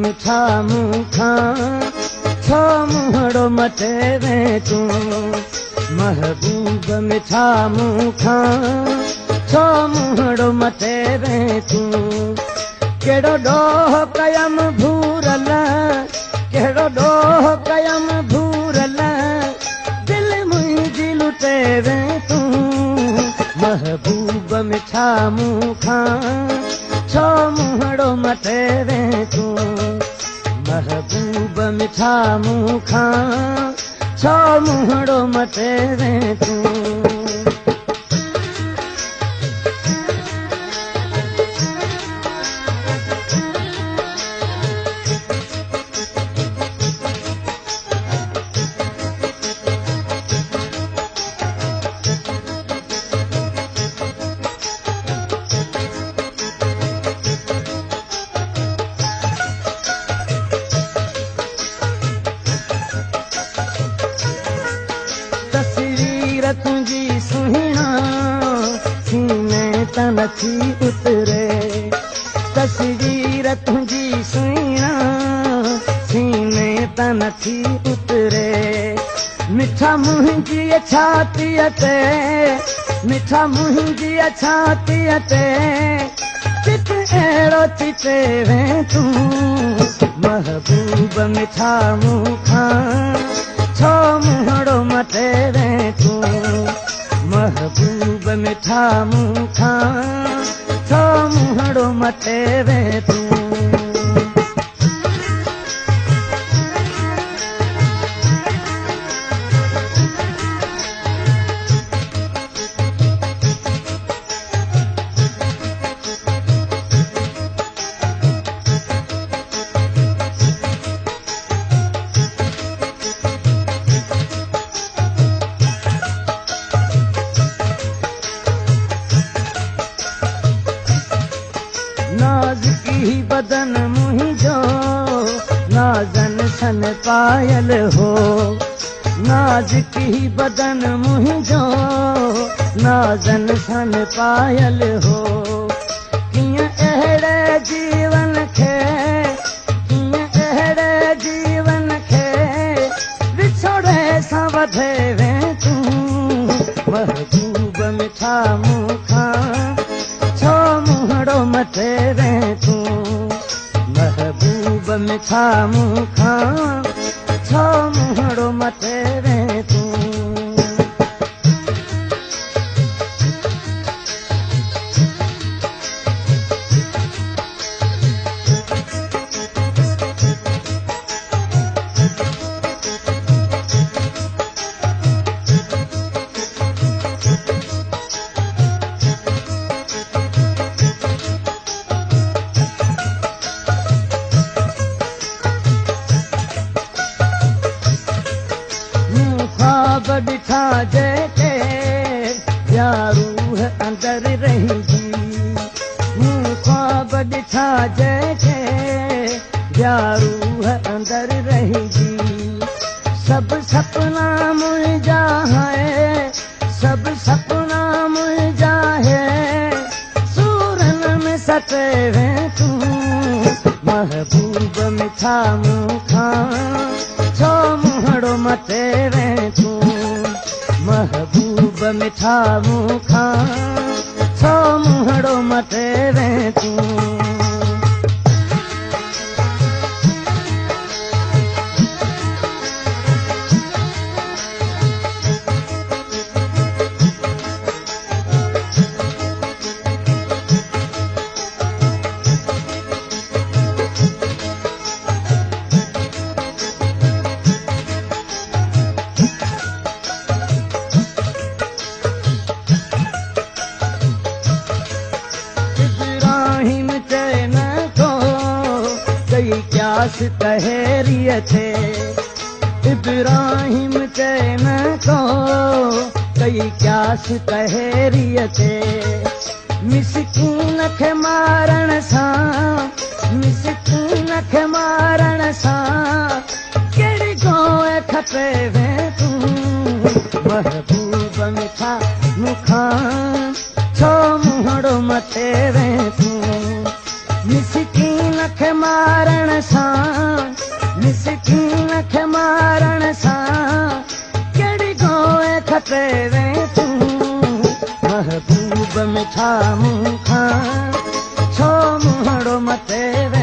मिठा मुखा छो मुहड़ो मटे वे तू महबूब मिठा मुखा छो मुहड़ो मटे वे तू केड़ो डोह कयम भूरल केड़ो डोह कयम भूरल दिल मुंहिंजी लुटे वे तू महबूब मिठा मुखा छो मुहड़ो मटे वे तू महबूब मिठा मुखा छो मुहड़ो मटे वे तू तस्वीर तुझी सुहिणा सीने त नथी उतरे तस्वीर तुझी सुहिणा सीने त नथी उतरे मिठा मुंहिंजी छातीअ ते मिठा मुंहिंजी छातीअ ते चित अहिड़ो चिते वे तूं महबूब मिठा मुखा छो मुहड़ो मटे वे तू महबूब मिठा मुखा छो मुहड़ो मटे वे तू नाज़की बदन मुंहिंजो नाज़न सन पायल हो नाज़की बदन मुंहिंजो नाज़न सन पायल हो कीअं अहिड़े जीवन खे कीअं अहिड़े जीवन खे विछोड़े सां वधे वे तूं महबूब मिठा मुखा छो मुहड़ो मटे वे तू महबूब मिठा मुखा छो मुहड़ो मटे वे तू ख्वाब ॾिठा जेके या रूह अंदर रहिजी मूं ख्वाब ॾिठा जेके या रूह अंदर रहिजी सब सपना मुंहिंजा है सब सपना मुंहिंजा है सूरन में सटे वे तूं महबूब मिठा मुखा छो मुहड़ो मटे वे तूं महबूब मिठा मुखा छो मुहड़ो मटे वे तूं क्यास तहरीअ थे इब्राहिम चैन को कई क्यास तहरीअ थे मिसकीन खे मारण सां मिसकीन खे मारण सां कहिड़ी गोए खपे वे तूं महबूब मिठा मुखा छो मुहड़ो मटे वे तूं मिसकीन खे मारण सां मिसकीन खे मारण सां कहिड़ी गोए खपे वे तूं महबूब में छा मूंखां छो मुहड़ो मथे वे